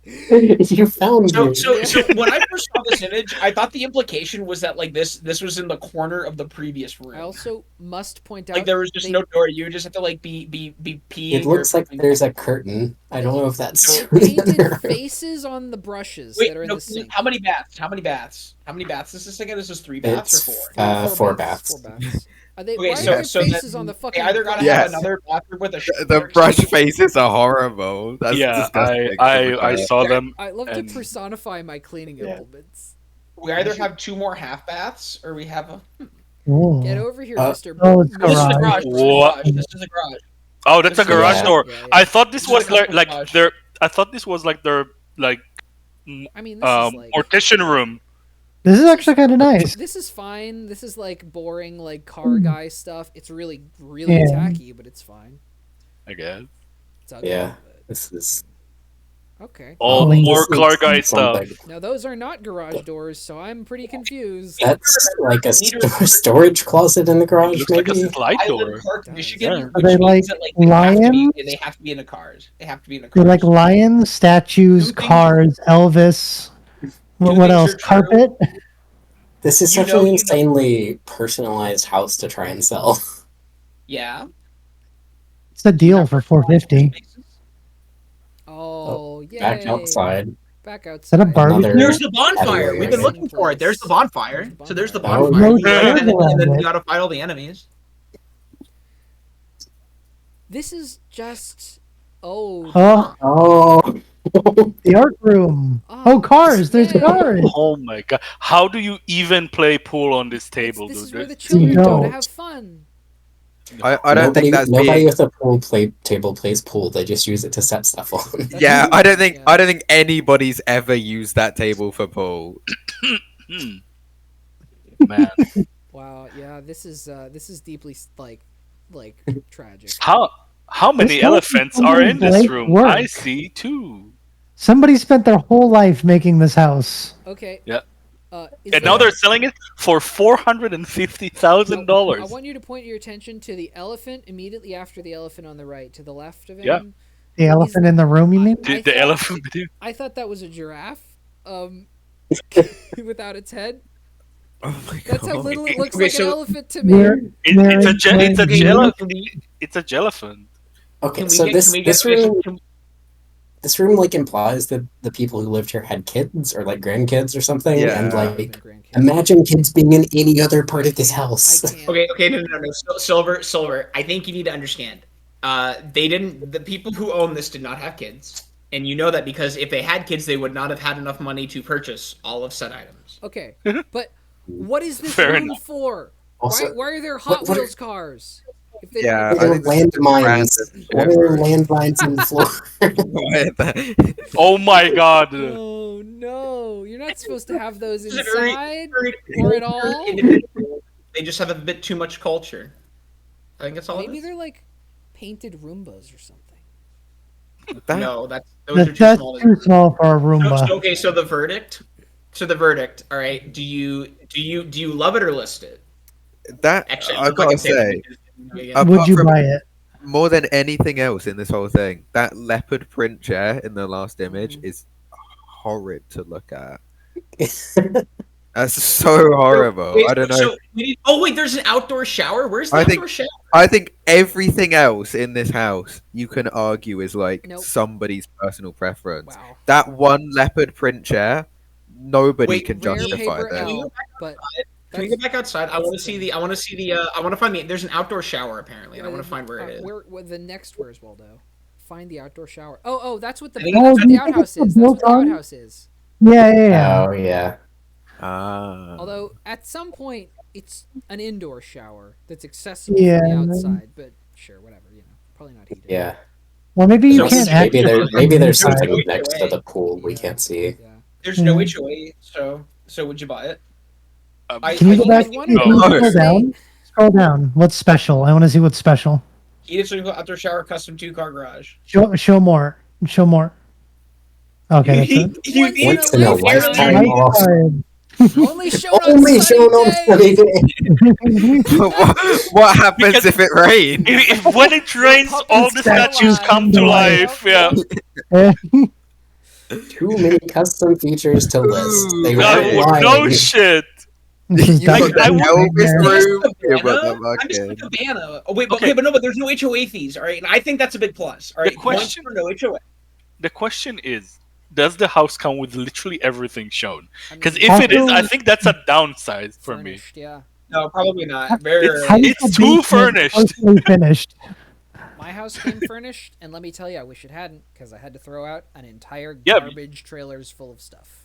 You found So, me. so when I first saw this image, I thought the implication was that like this was in the corner of the previous room. I also must point out, Like there was just they- no door. You just have to like be peeing. It looks or like there's a curtain. I don't know if that's They true. painted faces on the brushes Wait, that are in no, the sink. how many baths? How many baths? How many baths is this again? Is this 3 baths It's or 4? four baths. 4 baths. Are they, Okay, why so- are there so faces that- on the They fucking? either gotta Yes. have another bathroom with a the shower. brush faces are horrible? That's Yeah, disgusting. I saw them. I love to and- personify my cleaning Yeah. moments. We either have 2 more half baths or we have a. Ooh. Get over here, Uh, Mr. oh, it's This is a Garage. garage. This is a What? garage. This is a garage. Oh, that's a This is- garage Yeah. door. Yeah, yeah. I thought this This is was a custom like garage. their. I thought this was like their like I mean, this is like mortician room. This is actually kind of nice. this is fine. This is like boring, like car guy stuff. It's really, really Yeah. tacky, but it's fine. I guess. It's ugly, Yeah. This is but okay. All Well, more this car looks guy like stuff. something. Now those are not garage doors, so I'm pretty confused. That's like a storage closet in the It garage, looks like maybe. a slide door. Island Park, Does. Michigan. Yeah. Which Are they means like that, lions? They have to be in the cars. They have to be in the They're cars. like lions, statues, Two things- cars, Elvis. What things else? are true. Carpet. This is You such know- an you know- insanely personalized house to try and sell. Yeah. It's a deal for $450. Oh, yay! Back outside. Back Is that outside. a barbecue? Another- There's the bonfire. We've been Yeah. looking for it. There's the bonfire. So there's the Oh, bonfire. no You light shit. that, and then you gotta fight all the enemies. This is just. Oh. Oh, Oh. the art room. Oh, cars. There's yay. cars. Oh my god! How do you even play pool on this table, This is dude? where the children No. go to have fun. I don't think that's nobody being. with a pool table plays pool. They just use it to set stuff on. That's Yeah, true. I don't think Yeah. I don't think anybody's ever used that table for pool. Hmm. Man, Wow. Yeah. This is deeply like tragic. how many This house elephants is are in this great room? work. I see two. Somebody spent their whole life making this house. Okay. Yeah. Is And now they're selling it for $450,000. I want you to point your attention to the elephant immediately after the elephant on the right, to the left of him. Yeah. The elephant in the room, you mean? I The thought- elephant video. I thought that was a giraffe, without its head. Oh my That's how god! little it looks Okay, like an so- elephant to me. Where- It's a Can we- jellyphant. Okay, can we so get- this can we this get- room can- this room like implies that the people who lived here had kids or like grandkids or something, Yeah. and like Grandkids. imagine kids being in any other part of this house. I can't. Okay, no. Silver. I think you need to understand. The people who own this did not have kids, and you know that because if they had kids, they would not have had enough money to purchase all of said items. Okay, but what is this Fair room enough. for? Also, Why are there Hot what are- Wheels cars? If they Yeah, what I are think this is landmines? What are random. landmines in the floor? Oh my god. Oh no! You're not supposed to have those This is very- inside very- or at all. They just have a bit too much culture. I think that's all. Maybe it is. they're like painted Roombas or something. That- No, those are too That's small. too small for a Roomba. Okay, so the verdict. All right. Do you love it or list it? that Actually, I I'm not gotta gonna say, it. apart Would you from- buy it? more than anything else in this whole thing, that leopard print chair in the last image is horrid to look at. That's so horrible. Wait, I don't know. So wait, there's an outdoor shower. Where's the I think- outdoor shower? I think everything else in this house you can argue is like Nope. somebody's personal preference. Wow. That one leopard print chair, nobody Wait, can Rare justify paper that. L, but Can we get back outside? I want to see the. I want to see the. I want to find the. There's an outdoor shower apparently, and I want to find where it is. Where the next where's Waldo? Find the outdoor shower. Oh, that's what the, I think that's it's- what the outhouse is. That's what the built-on? outhouse is. Yeah. Oh yeah. Ah. Although at some point it's an indoor shower that's accessible from the Yeah. outside, but sure, whatever. Probably not heated. Yeah. Well, maybe you So can't Maybe actually. there's There's something no next to HOA. the pool we Yeah. can't see. Yeah. There's no Yeah. HOA, so would you buy it? I Can you go I back? think Can one you of No. scroll down? Scroll down. What's special? I want to see what's special. Heated swimming pool, outdoor shower, custom 2-car garage. Show more. Show more. Okay, that's it. You Once need Once in a lifetime Light off. card. Only shown on Only shown on sunny sunny days. day. what happens Because- if it rains? if when it rains, all the statues come to life. Yeah. Too many custom features to list. They Ooh, weren't No, lying. no shit. This is You got definitely the I- Elvis nightmare. room. You got the I'm just fucking- like Cabana. Oh wait, but Okay. okay, but there's no HOA fees. All right, and I think that's a big plus. All right, question- Once for no HOA. The question is, does the house come with literally everything shown? I mean, Because if it is, I Also- think that's a downside for me. furnished, yeah. No, probably not. Very It's- rarely. How's the too basement furnished. partially finished. My house came furnished, and let me tell you, I wish it hadn't, because I had to throw out an entire Yeah. garbage trailers full of stuff.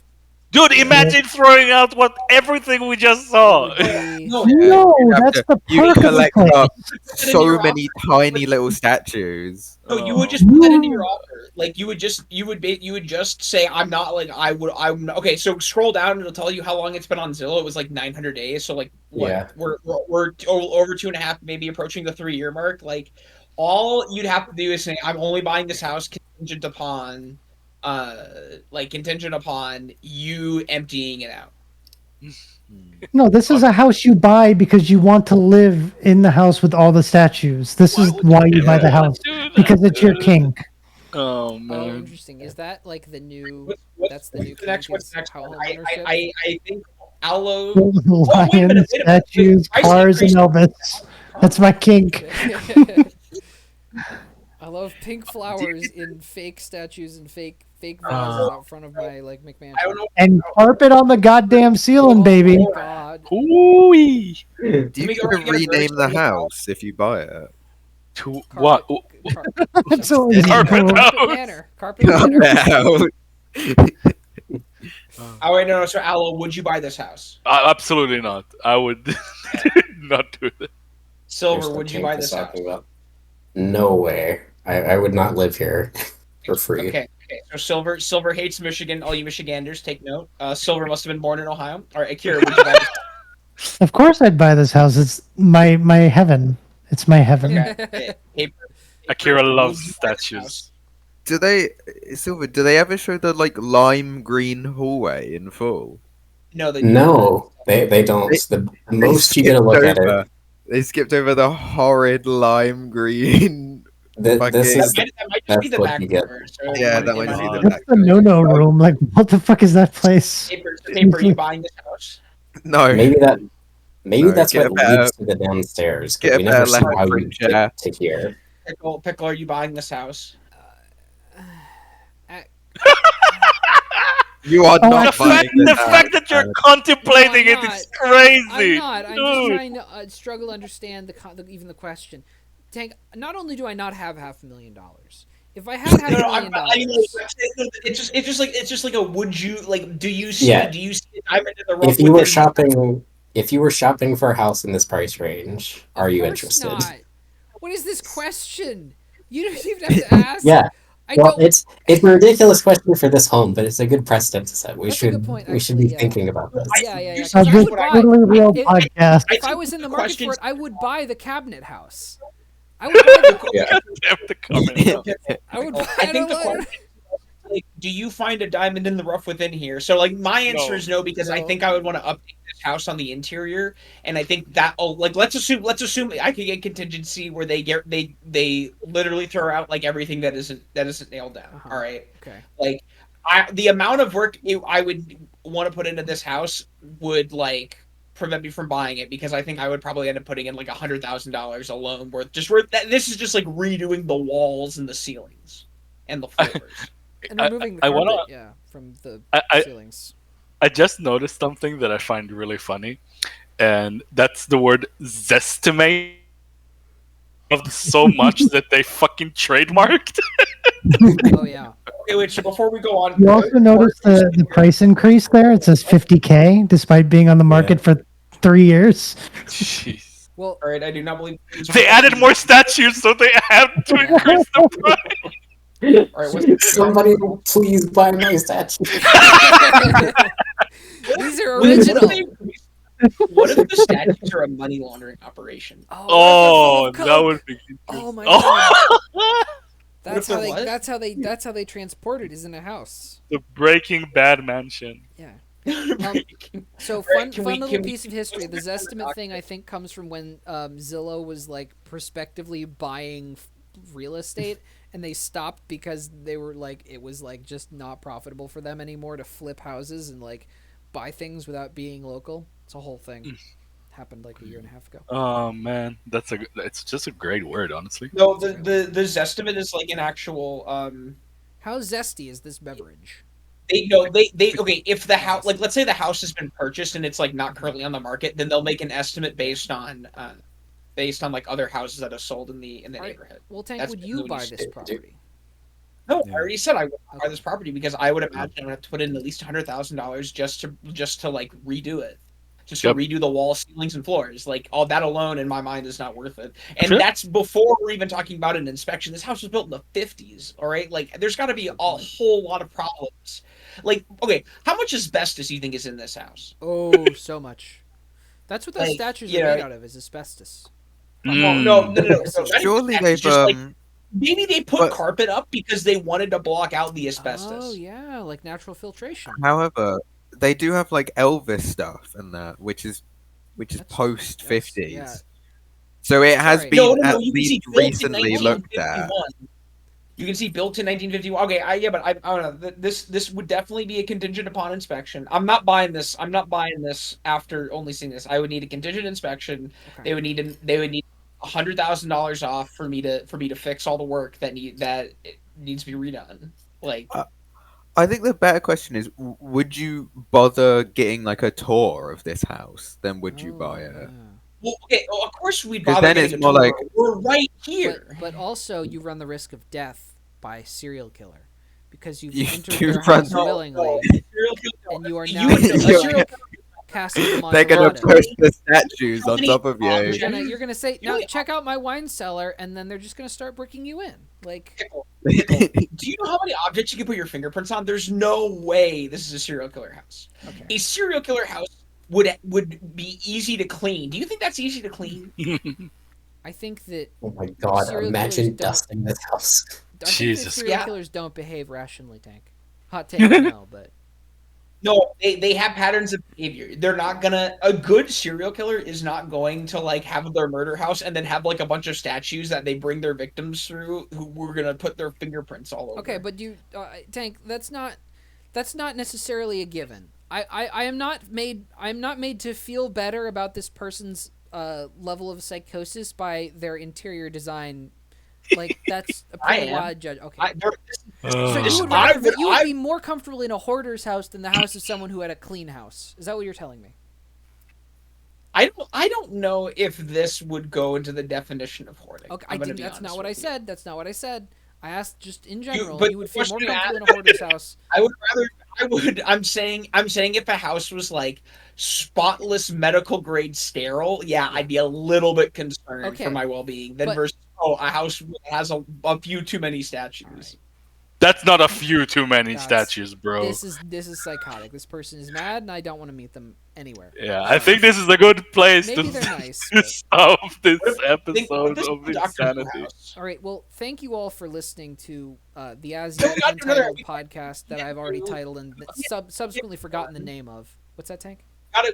Dude, imagine throwing out what everything we just saw. It would be- No, No, you have that's to- the You perk of the collect place. up Put it in so your many tiny little statues. No, you would just put that into your offer. Like you would just say I'm not like I'm okay. So scroll down and it'll tell you how long it's been on Zillow. It was like 900 days. So like what? Yeah. We're over 2.5, maybe approaching the 3-year mark. Like all you'd have to do is say I'm only buying this house contingent upon you emptying it out. No, this is a house you buy because you want to live in the house with all the statues. This is would why you buy the house. do that? Because it's your kink. Oh Oh, man. interesting. Is that like the new? What's That's the new the next? kink What's is the next? home I, ownership? I think Aloe. Lions, statues, I see cars, and Christ- Elvis. That's my kink. I love pink flowers in fake statues and fake vases out front of my like McMansion. I don't know. And carpet on the goddamn ceiling, baby. Oh my God. Ooh-wee. Do you Let me go can right and get a rename the verse. house if you buy it? To what? That's always Carpet cool. out. Carpet Manor. Carpet Manor. No. Oh wait, no. So Aloe, would you buy this house? Absolutely not. I would not do that. Silver, Here's what would you Kink buy was this house? talking about. No way. I would not live here for free. Okay. So Silver hates Michigan. All you Michiganders, take note. Silver must have been born in Ohio. All right, Akira, would you buy this? Of course, I'd buy this house. It's my heaven. It's my heaven. Okay. Akira loves would you buy this statues. house? Do they, Silver? Do they ever show the like lime green hallway in full? No, they No, they don't. The They most you get a skipped look at over- it. They skipped over the horrid lime green. This fucking- is That might just be that's the what back you get. door. So Yeah, it that might be be the That's the no-no room. Like, what the fuck is that place? Paper, are you buying this house? No. maybe No, that's get what a better- leads to the downstairs. get But a we never better see leopard how you print chair. get to here. Pickle, are you buying this house? You are Oh, not The buying fact, this the house. fact that you're contemplating No, I'm it is not. crazy. I'm not. I'm Dude. just trying to struggle to understand even the question. Tank. Not only do I not have $500,000, if I had $500,000, It's just like a would you like? Do you see? Yeah. Do you see? I'm into the rope If you were within- shopping for a house in this price range, are you of course interested? not. What is this question? You don't even have to ask. Yeah. I Well, don't. it's a ridiculous question for this home, but it's a good precedent to set. We That's a good should point, we should be actually, yeah. thinking about this. Yeah. A 'cause I good, would buy. totally real If- podcast. If I was in the market for questions- it, I would buy the cabinet house. I would buy the. Yeah. Damn the comment. I would buy. I think the question is, like, do you find a diamond in the rough within here? So, like, my answer No. is no because I No. think I would want to update this house on the interior, and I think that like let's assume I could get contingency where they literally throw out like everything that isn't nailed down. Uh-huh. All right, Okay. like the amount of work I would want to put into this house would like prevent me from buying it, because I think I would probably end up putting in like $100,000 alone worth. This is just like redoing the walls and the ceilings and the floors. And removing the I carpet, wanna- from the I ceilings. I just noticed something that I find really funny, and that's the word zestimate. Of so much that they fucking trademarked. Oh yeah. Okay, wait. So before we go on, You also notice the price increase there. It says 50K, despite being on the market for 3 years. Jeez. Well, all right, I do not believe They added more statues, so they have to increase the price. All right, what's Somebody please buy my statue. these are original. What if the statues are a money laundering operation? Oh, what if they're full that of would coke? be Oh my Oh, That's if how they're they. what? That's how they transport it. Is in a house. the Breaking Bad mansion. Yeah. Right, So Right, fun can little we- piece of history. The Zestimate thing I think comes from when Zillow was like prospectively buying real estate, and they stopped because they were like it was like just not profitable for them anymore to flip houses and like buy things without being local. It's a whole thing. Happened like a year and a half ago. Oh man, it's just a great word, honestly. No, the Zestimate is like an actual How zesty is this beverage? they okay, if the house, like let's say the house has been purchased and it's like not currently on the market, then they'll make an estimate based on like other houses that have sold in the Right. neighborhood. Well, Tank, That's would you what buy you this do. property? No, Yeah. I already said I would buy Okay. this property because I would imagine I would have to put in at least $100,000 just to like redo it. Just to Yep. redo the walls, ceilings, and floors. Like all that alone in my mind is not worth it. And Sure. that's before we're even talking about an inspection. This house was built in the 50s, all right? Like there's got to be a whole lot of problems. Like, okay, how much asbestos do you think is in this house? Oh, so much. That's what those Like, statues you are made know- out of, is asbestos. No, Mm. no. Not even Surely asbestos, they've just like maybe they put but- carpet up because they wanted to block out the asbestos. Oh yeah, like natural filtration. However, they do have like Elvis stuff and that, which is That's- post that's- 50s. yeah. So it has Sorry. been No, at you can see least built in recently looked at. 1951. You can see built in 1951. Okay, but I don't know. This would definitely be a contingent upon inspection. I'm not buying this. I'm not buying this after only seeing this. I would need a contingent inspection. Okay. They would need $100,000 off for me to fix all the work that it needs to be redone. Like I think the better question is, would you bother getting like a tour of this house? Then would you Oh, buy it? yeah. well, okay, well, of course we'd 'Cause bother then getting it's a more tour. like- We're right here. But also you run the risk of death by serial killer because you've You entered do their run- house No, willingly, no, serial killer- and you are You now would know- a You're- serial killer casting them on They're gonna Nevada. push the statues How on many top of you. objects- You're gonna say, You know now what- check out my wine cellar, and then they're just gonna start bricking you in. Like, Do you know how many objects you can put your fingerprints on? There's no way this is a serial killer house. okay, A serial killer house would be easy to clean. Do you think that's easy to clean? I think that Oh my god, Serial imagine killers don't- dusting this house. I think that Jesus. serial Yeah. killers don't behave rationally, Tank. Hot take, I know, but No, they have patterns of behavior. They're not gonna. A good serial killer is not going to like have their murder house and then have like a bunch of statues that they bring their victims through who were gonna put their fingerprints all over. okay, but Tank, that's not necessarily a given. I am not made to feel better about this person's level of psychosis by their interior design. Like that's a I pretty am. wide judge. Okay. Uh, So This- you would I rather would- you would I- be more comfortable in a hoarder's house than the house of someone who had a clean house. Is that what you're telling me? I don't know if this would go into the definition of hoarding. Okay, I'm I gonna didn't. be That's honest not what I with you. said. That's not what I said. I asked just in general. but You would the feel more question comfortable in a hoarder's house. I would rather. I'm saying if a house was like spotless medical grade sterile, yeah, I'd be a little bit concerned Okay. for my well being than But- versus a house that has a few too many statues. That's not a few too many That's- statues, bro. This is psychotic. This person is mad, and I don't want to meet them anywhere. Yeah, I think this is a good place Maybe to, they're nice, to but- stop this Think episode this of is a Doctor Who insanity. house. All right. Well, thank you all for listening to the As No, Yet we got another- Untitled podcast that I've already titled and subsequently forgotten the name of. What's that, Tank?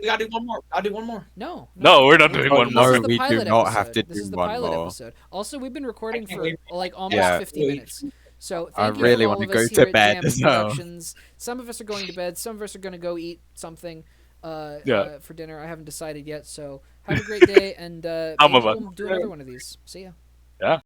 We gotta do one more. I'll do one more. No. No, we're not doing Oh, one no, more. This is the we do pilot not episode. have to This do is the one pilot more. episode. Also, we've been recording I can't for wait. like almost Yeah. 50 minutes. So I thank you really for all wanna of go us to here at bed, Jam so- Productions. Some of us are going to bed. Some of us are going to go eat something for dinner. I haven't decided yet. So have a great day, and Some maybe of us. we'll do another one of these. See ya. Yeah.